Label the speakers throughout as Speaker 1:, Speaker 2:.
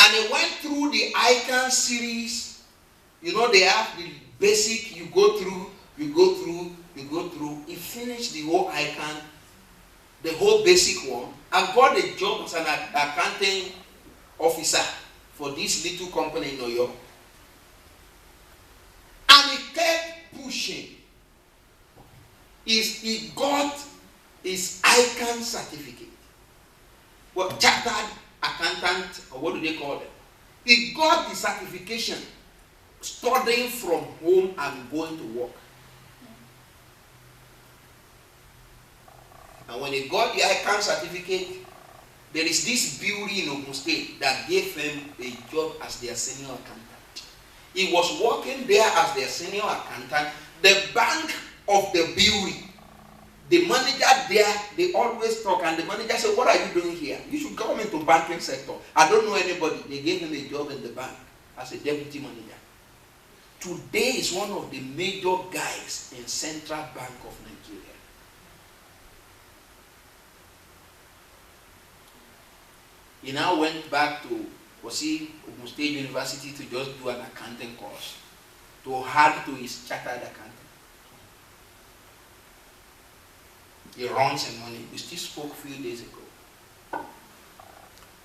Speaker 1: And he went through the icon series. You know, they have the basic, you go through. He finished the whole icon, the whole basic one, and got a job as an accounting officer for this little company in New York. And he kept pushing. He got his icon certificate. Well, chartered accountant, or what do they call it? He got the certification studying from home and going to work. And when he got the icon certificate, there is this bureau in Ogun State that gave him a job as their senior accountant. He was working there as their senior accountant. The bank of the bureau, the manager there, they always talk, and the manager said, "What are you doing here? You should come into banking sector." I don't know anybody. They gave him a job in the bank as a deputy manager. Today is one of the major guys in Central Bank of Nigeria. He now went back to Ogun State University to just do an accounting course, to add to his chartered accounting. He runs some money. We still spoke a few days ago.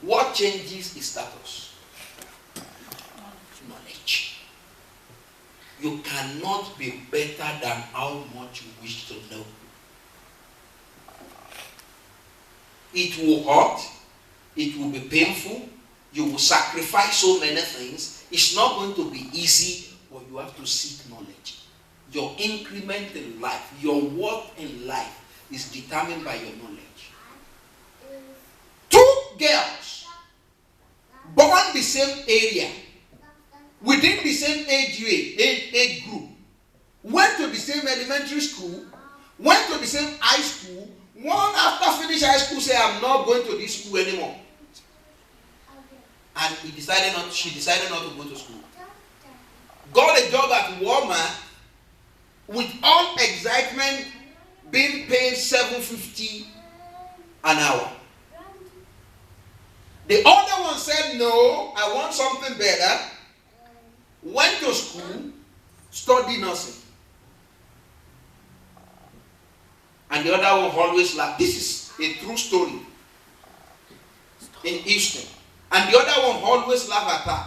Speaker 1: What changes his status? Knowledge. You cannot be better than how much you wish to know. It will hurt. It will be painful. You will sacrifice so many things. It's not going to be easy, but you have to seek knowledge. Your increment in life, your worth in life is determined by your knowledge. Two girls born the same area, within the same age group, went to the same elementary school, went to the same high school. One after finish high school said, "I'm not going to this school anymore." And she decided not to go to school. Got a job at Walmart with all excitement, being paid $7.50 an hour. The other one said, "No, I want something better." Went to school, studied nursing. And the other one always laughed. This is a true story in Houston. And the other one always laughed at her.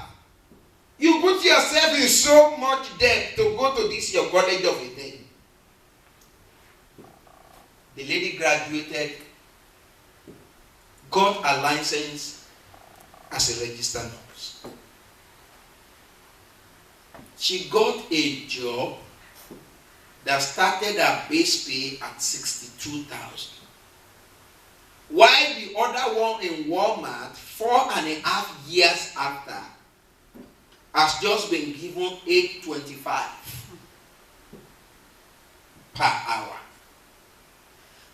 Speaker 1: "You put yourself in so much debt to go to this your college of a day." The lady graduated, got a license as a registered nurse. She got a job that started her base pay at $62,000. While the other one in Walmart, 4.5 years after, has just been given $8.25 per hour.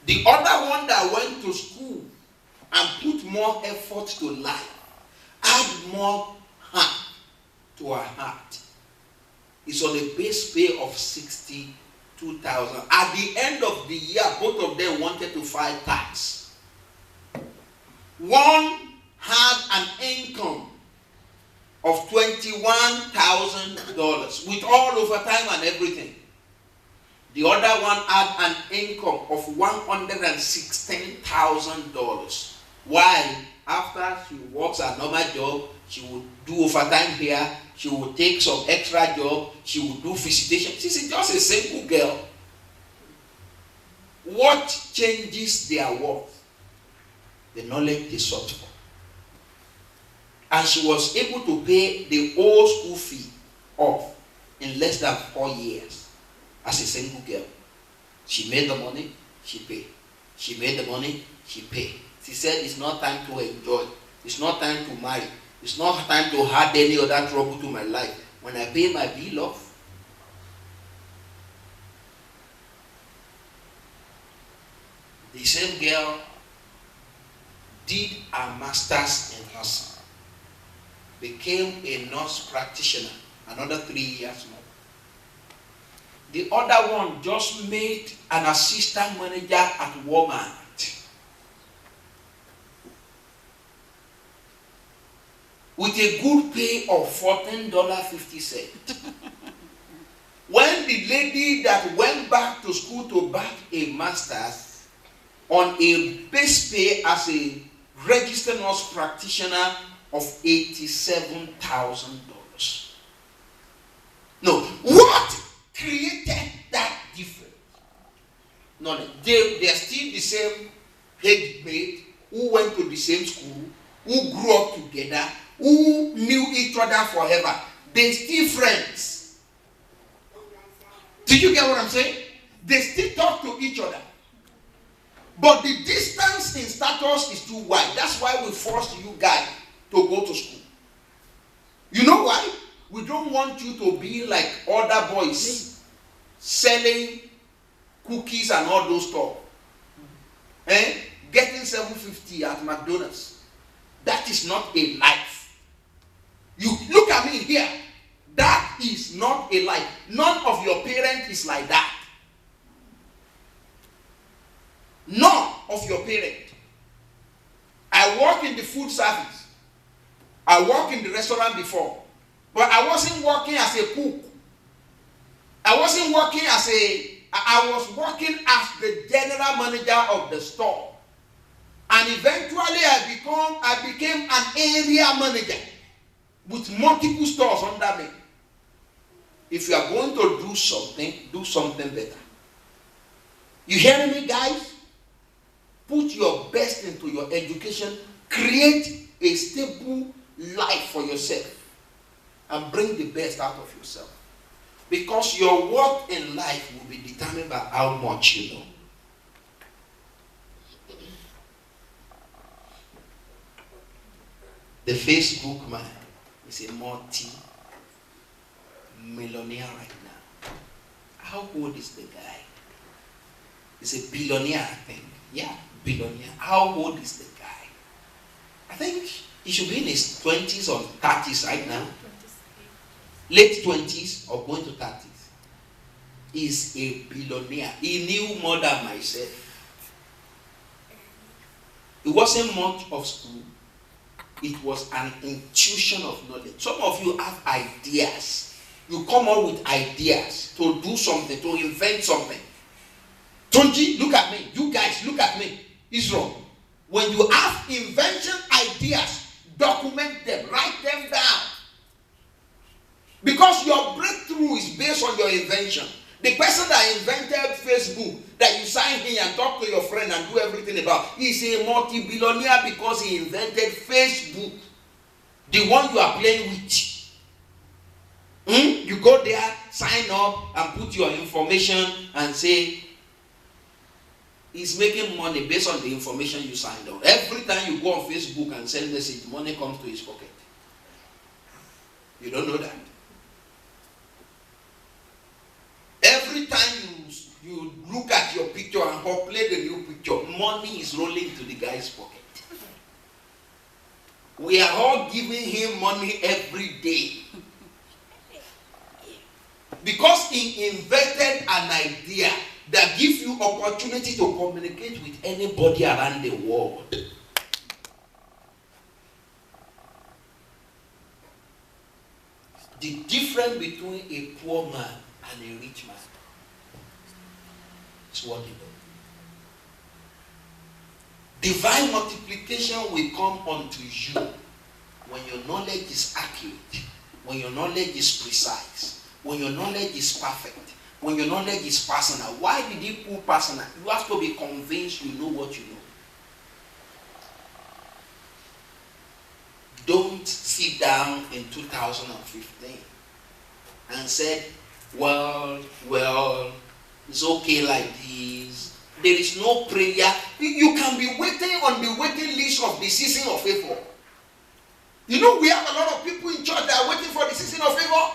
Speaker 1: The other one that went to school and put more effort to life, add more heart to her heart, is on a base pay of $62,000. At the end of the year, both of them wanted to file tax. One had an income of $21,000 with all overtime and everything. The other one had an income of $116,000. Why? After she works a normal job, she would do overtime here, she would take some extra job, she would do visitation. She's just a simple girl. What changes their worth? The knowledge they sought for. And she was able to pay the whole school fee off in less than 4 years as a single girl. She made the money, she paid. She made the money, she paid. She said, "It's not time to enjoy. It's not time to marry. It's not time to add any other trouble to my life. When I pay my bill off." The same girl did a master's in nursing, became a nurse practitioner, another 3 years more. The other one just made an assistant manager at Walmart. with a good pay of $14.50. When the lady that went back to school to back a master's on a base pay as a registered nurse practitioner of $87,000. No, what created that difference? No, they are still the same headmate who went to the same school, who grew up together, who knew each other forever. They still friends. Do you get what I'm saying? They still talk to each other. But the distance in status is too wide. That's why we forced you guys to go to school. You know why? We don't want you to be like other boys selling cookies and all those stuff. Getting $7.50 at McDonald's. That is not a life. You look at me here. That is not a life. None of your parents is like that. None of your parents. I work in the food service. I worked in the restaurant before. But I wasn't working as a cook. I wasn't working I was working as the general manager of the store. And eventually I became an area manager with multiple stores under me. If you are going to do something better. You hearing me, guys? Put your best into your education. Create a stable life for yourself. And bring the best out of yourself. Because your work in life will be determined by how much you know. The Facebook man is a multi-millionaire right now. How old is the guy? He's a billionaire, I think. Yeah, billionaire. How old is the guy? I think he should be in his 20s or 30s right now. Late 20s or going to 30s. He's a billionaire. He knew more than myself. It wasn't much of school. It was an intuition of knowledge. Some of you have ideas. You come up with ideas to do something, to invent something. Tonji, look at me. You guys, look at me. Israel. When you have invention ideas, document them. Write them down. Because your breakthrough is based on your invention. The person that invented Facebook, that you sign in and talk to your friend and do everything about, is a multi-billionaire because he invented Facebook. The one you are playing with. You go there, sign up, and put your information and say, he's making money based on the information you signed on. Every time you go on Facebook and send message, money comes to his pocket. You don't know that. Every time you look at your picture and play the new picture, money is rolling to the guy's pocket. We are all giving him money every day. Because he invented an idea that gives you opportunity to communicate with anybody around the world. The difference between a poor man and a rich man is what they know. Divine multiplication will come unto you when your knowledge is accurate, when your knowledge is precise, when your knowledge is perfect, when your knowledge is personal. Why did he put personal? You have to be convinced you know what you know. Don't sit down in 2015 and said, well, it's okay like this. There is no prayer. You can be waiting on the waiting list of the season of favor. You know, we have a lot of people in church that are waiting for the season of favor.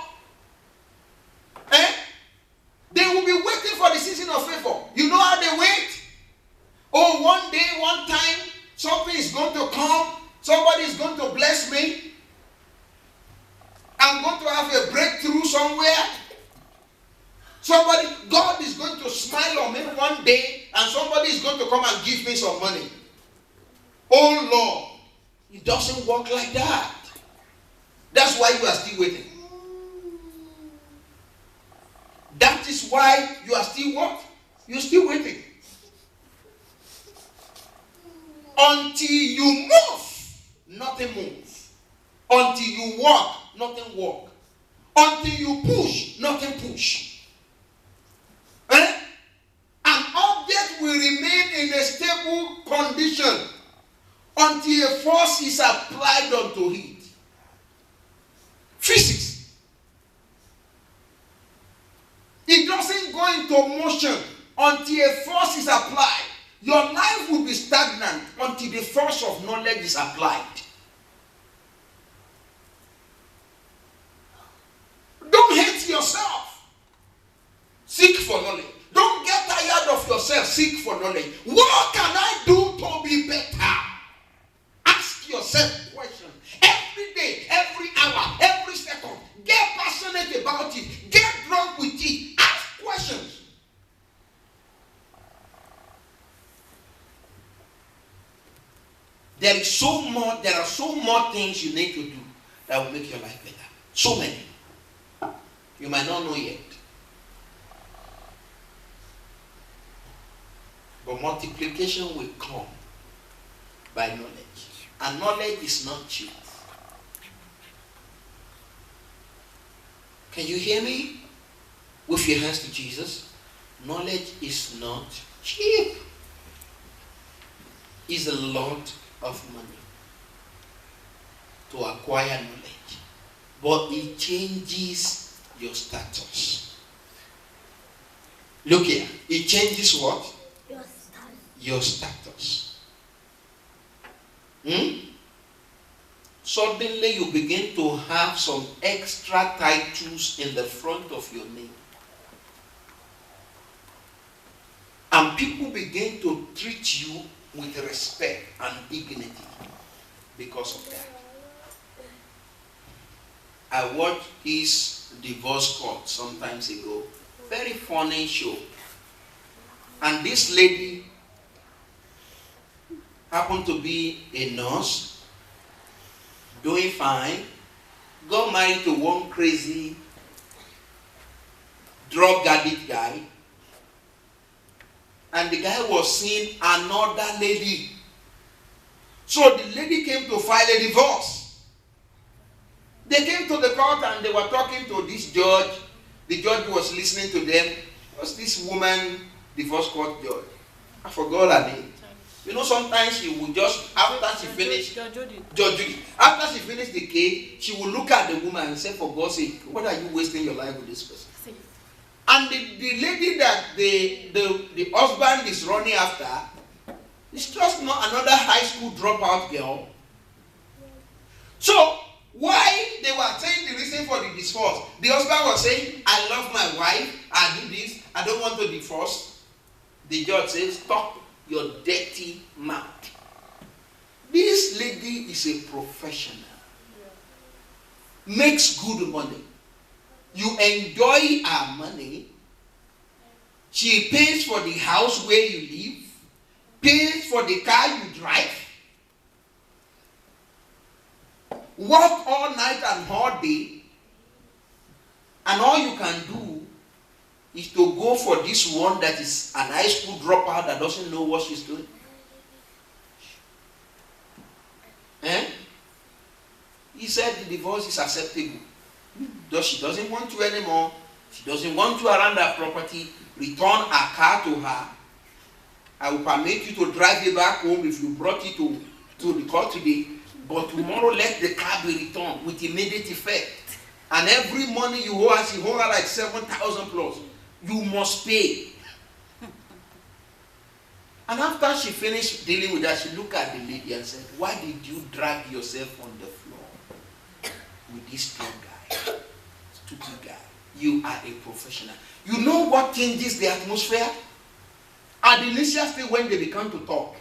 Speaker 1: They will be waiting for the season of favor. You know how they wait? Oh, one day, one time, something is going to come. Somebody is going to bless me. I'm going to have a breakthrough somewhere. God is going to smile on me one day, and somebody is going to come and give me some money. Oh Lord, it doesn't work like that. That's why you are still waiting. That is why you are still what? You're still waiting. Until you move, nothing moves. Until you walk, nothing walk. Until you push, nothing push. Eh? An object will remain in a stable condition until a force is applied onto it. Physics. It doesn't go into motion until a force is applied. Your life will be stagnant until the force of knowledge is applied. Don't hate yourself. Seek for knowledge. Don't get tired of yourself. Seek for knowledge. What can I do to be better? Ask yourself questions. Every day, every hour, every second. Get passionate about it. Get drunk with it. Ask questions. There are so more things you need to do that will make your life better. So many. You might not know yet. But multiplication will come by knowledge. And knowledge is not cheap. Can you hear me? With your hands to Jesus. Knowledge is not cheap. It's a lot of money to acquire knowledge. But it changes your status. Look here. It changes what? Your status. Suddenly you begin to have some extra titles in the front of your name. And people begin to treat you with respect and dignity because of that. I watched this divorce court some time ago. Very funny show. And this lady happened to be a nurse, doing fine, got married to one crazy drug addict guy, and the guy was seeing another lady. So the lady came to file a divorce. They came to the court and they were talking to this judge. The judge was listening to them. It was this woman, divorce court judge. I forgot her name. You know, sometimes she would just, after she finished, Judge Judy, after she finished the case, she would look at the woman and say, for God's sake, what are you wasting your life with this person? And the lady that the husband is running after is just not another high school dropout girl. So, why they were saying the reason for the divorce, the husband was saying, I love my wife, I do this, I don't want to divorce. The judge says, stop your dirty mouth. This lady is a professional. Makes good money. You enjoy her money. She pays for the house where you live. Pays for the car you drive. Work all night and all day. And all you can do is to go for this one that is an high school dropout that doesn't know what she's doing. He said the divorce is acceptable. She doesn't want you anymore. She doesn't want you around her property. Return her car to her. I will permit you to drive it back home if you brought it to the court today. But tomorrow let the car be returned with immediate effect. And every money you owe her, she owe her like 7,000 plus. You must pay. And after she finished dealing with that, she looked at the lady and said, why did you drag yourself on the floor with this strong guy? Stupid guy. You are a professional. You know what changes the atmosphere? At the initial stage when they began to talk,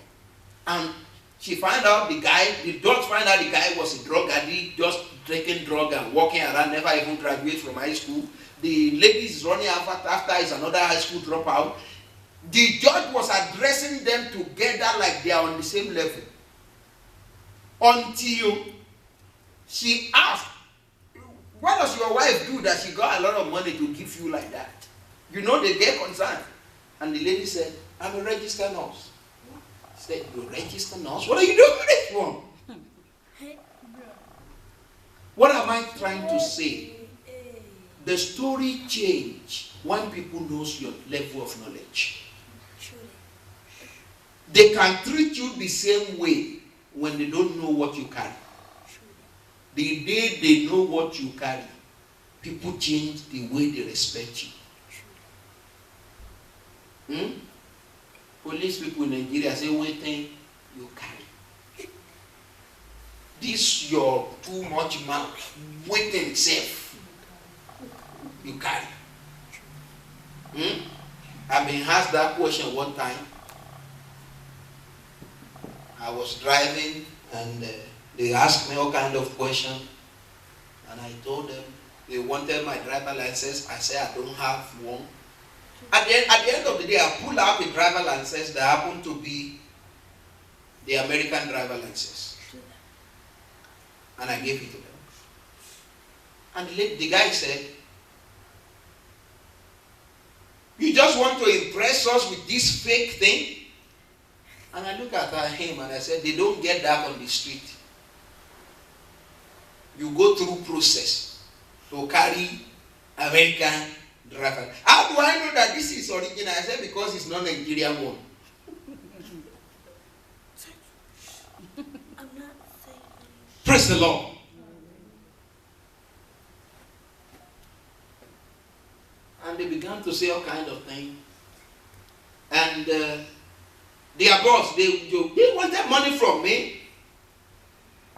Speaker 1: and she found out the judge found out the guy was a drug addict, just taking drug and walking around, never even graduated from high school. The lady is running after is another high school dropout. The judge was addressing them together like they are on the same level. Until she asked What does your wife do that she got a lot of money to give you like that? You know they get concerned. And the lady said, I'm a registered nurse. She said, you're a registered nurse? What are you doing with this one? What am I trying to say? The story change when people knows your level of knowledge. They can treat you the same way when they don't know what you carry. The day they know what you carry, people change the way they respect you. Police people in Nigeria say, waiting, you carry. This your too much mouth, waiting safe, you carry. I've been asked that question one time. I was driving and they asked me all kind of questions, and I told them they wanted my driver license. I said I don't have one. At the end of the day, I pulled out a driver license that happened to be the American driver license, and I gave it to them. And the guy said, "You just want to impress us with this fake thing?" And I looked at him and I said, "They don't get that on the street. You go through process to carry American driver." How do I know that this is original? I said, because it's not Nigerian one. Praise the Lord. And they began to say all kind of things. And their boss, they wanted money from me.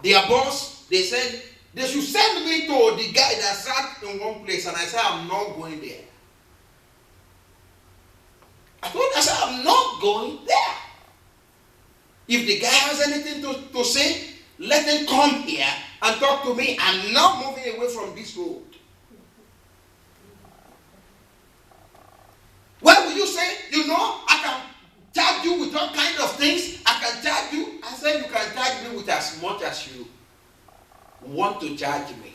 Speaker 1: Their boss, they said, they should send me to the guy that sat in one place. And I said, I'm not going there. I said, I'm not going there. If the guy has anything to say, let him come here and talk to me. I'm not moving away from this road. What will you say? You know, I can charge you with all kinds of things. I can charge you. I said, you can charge me with as much as you want to charge me.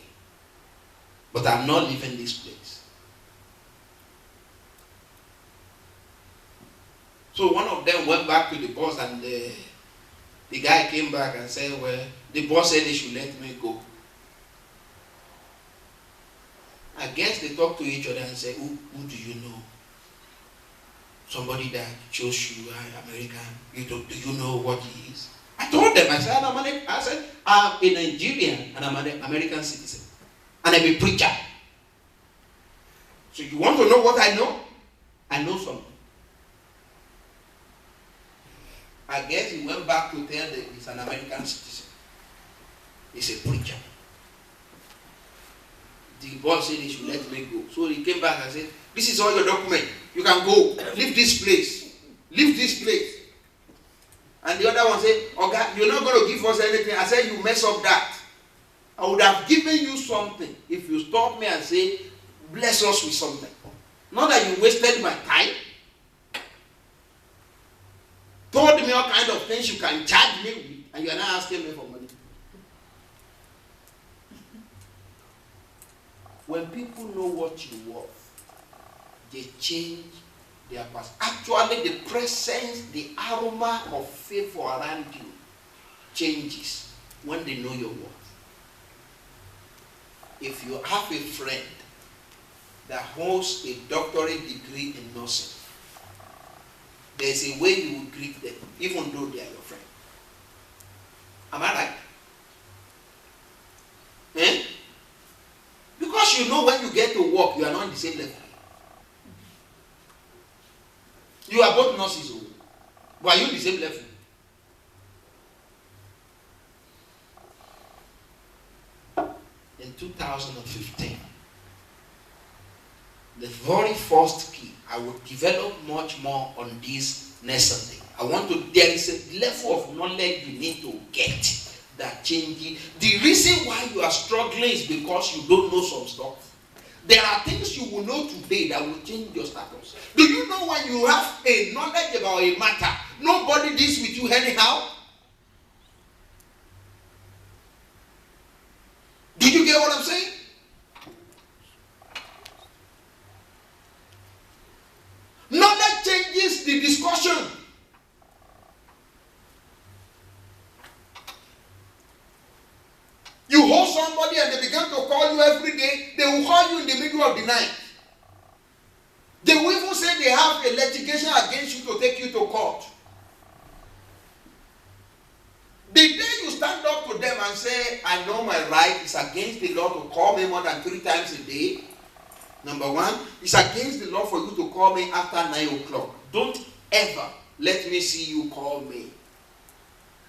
Speaker 1: But I'm not leaving this place. So one of them went back to the boss, and the guy came back and said, well, the boss said they should let me go. I guess they talked to each other and said, who do you know? Somebody that chose you, American. Do you know what he is? I told them, I said, I'm a Nigerian and I'm an American citizen. And I'm a preacher. So you want to know what I know? I know something. I guess he went back to tell that he's an American citizen. He's a preacher. The boss said he should let me go. So he came back and said, this is all your document. You can go. Leave this place. Leave this place. And the other one said, okay, you're not going to give us anything. I said, you mess up that. I would have given you something if you stop me and say, bless us with something. Not that you wasted my time. Told me all kind of things you can charge me with, and you are not asking me for money. When people know what you want, they change their past. Actually, the presence, the aroma of favor around you changes when they know your worth. If you have a friend that holds a doctorate degree in nursing, there's a way you will greet them, even though they are your friend. Am I right? Eh? Because you know when you get to work, you are not on the same level. You are both nurses, but are you on the same level? In 2015, the very first key, I will develop much more on this next Sunday. There is a level of knowledge you need to get that changes. The reason why you are struggling is because you don't know some stuff. There are things you will know today that will change your status. Do you know when you have a knowledge about a matter, nobody deals with you anyhow? Do you get what I'm saying? You hold somebody and they begin to call you every day. They will call you in the middle of the night. They will even say they have a litigation against you to take you to court. The day you stand up to them and say, I know my right, it's against the law to call me more than 3 times a day. Number one, it's against the law for you to call me after 9 o'clock. Don't ever let me see you call me.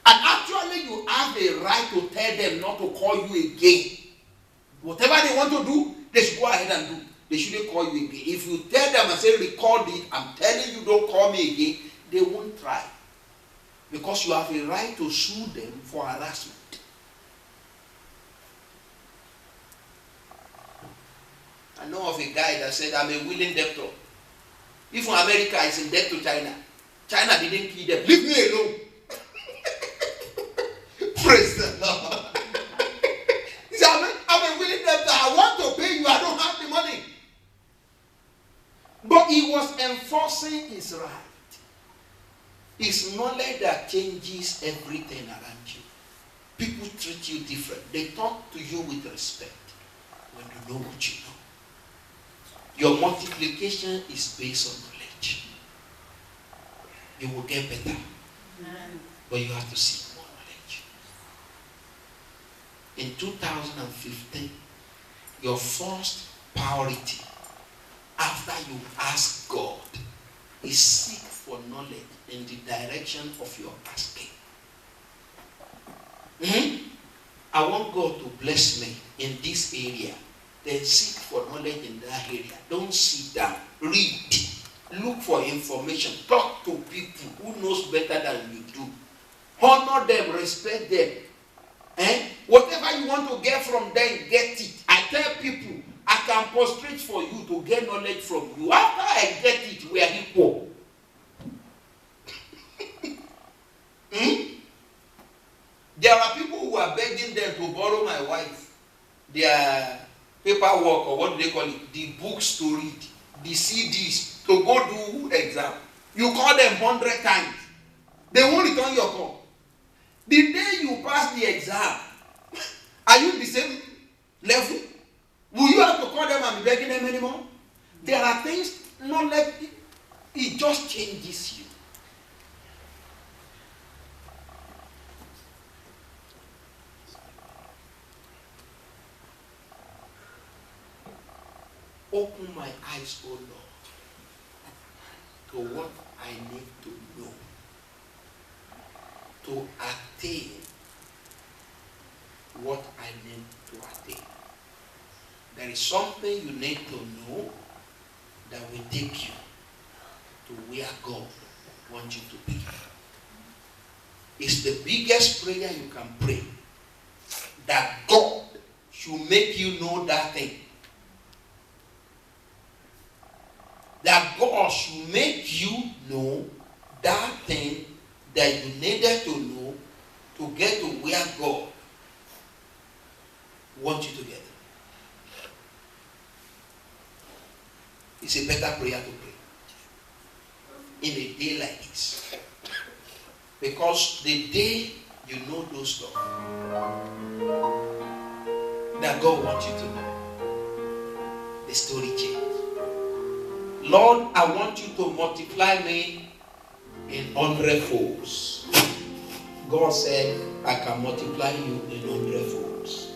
Speaker 1: And actually, you have a right to tell them not to call you again. Whatever they want to do, they should go ahead and do. They shouldn't call you again. If you tell them and say, record it, I'm telling you, don't call me again, they won't try. Because you have a right to sue them for harassment. I know of a guy that said, I'm a willing debtor. If America is in debt to China, China didn't kill them. Leave me alone. Praise the Lord. He said, I'm a willing debtor. I want to pay you. I don't have the money. But he was enforcing his right. It's knowledge that changes everything around you. People treat you different. They talk to you with respect when you know what you know. Your multiplication is based on knowledge. You will get better. But you have to seek more knowledge. In 2015, your first priority after you ask God is seek for knowledge in the direction of your asking. I want God to bless me in this area. Then seek for knowledge in that area. Don't sit down. Read. Look for information. Talk to people who knows better than you do. Honor them. Respect them. Whatever you want to get from them, get it. I tell people, I can prostrate for you to get knowledge from you. After I get it, we are equal. There are people who are begging them to borrow my wife their paperwork, or what do they call it? The books to read, the CDs to go do exam. You call them 100 times. They won't return your call. The day you pass the exam, are you the same level? Will you have to call them and be begging them anymore? There are things, not like it just changes you. Open my eyes, O Lord, to what I need to know, to attain what I need to attain. There is something you need to know that will take you to where God wants you to be. It's the biggest prayer you can pray, that God should make you know that thing. That God should make you know that thing that you needed to know to get to where God wants you to get. It's a better prayer to pray in a day like this. Because the day you know those stuff that God wants you to know, the story changes. Lord, I want you to multiply me in 100 folds. God said, I can multiply you in 100 folds.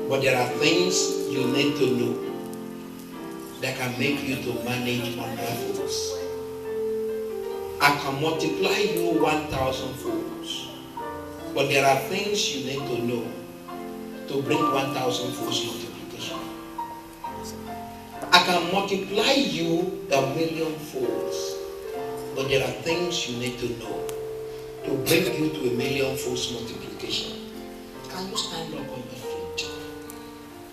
Speaker 1: But there are things you need to know that can make you to manage 100 folds. I can multiply you 1,000 folds. But there are things you need to know to bring 1,000 folds multiplication. I can multiply you 1,000,000 folds, but there are things you need to know to bring you to 1,000,000 folds multiplication. Can you stand up on your feet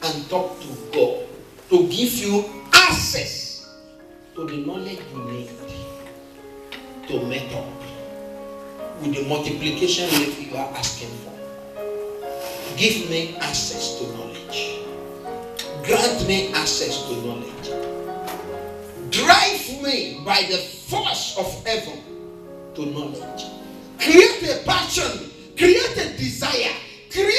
Speaker 1: and talk to God to give you access to the knowledge you need to meet up with the multiplication rate you are asking for? Give me access to knowledge. Grant me access to knowledge. Drive me by the force of heaven to knowledge. Create a passion, create a desire, create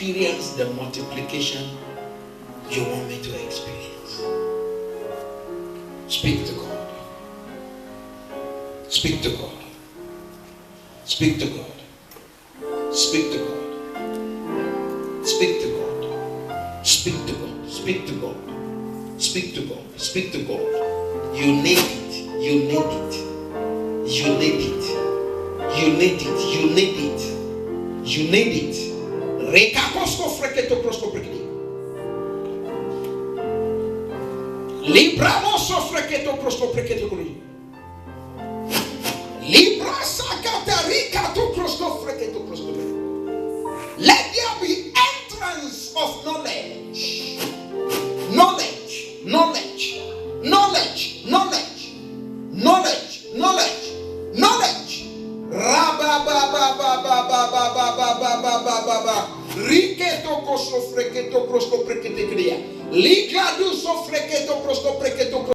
Speaker 1: experience the multiplication you want me to experience. Speak to God. Speak to God. Speak to God. Speak to God. Speak to God. Speak to God. Speak to God. Speak to God. Speak to God. You need it. You need it. You need it. You need it. You need it. You need it. Rekakosko freketo krosko prekli. Libra moso freketo krosko preketo kuri. Libra sakata rikato krosko freketo krosko prekli. Let there be entrance of knowledge. Knowledge. Knowledge. Knowledge. Knowledge. Knowledge. Knowledge. Knowledge. Riketo koso freketo krosko prekete kriya. Likladu so freketo krosko preketo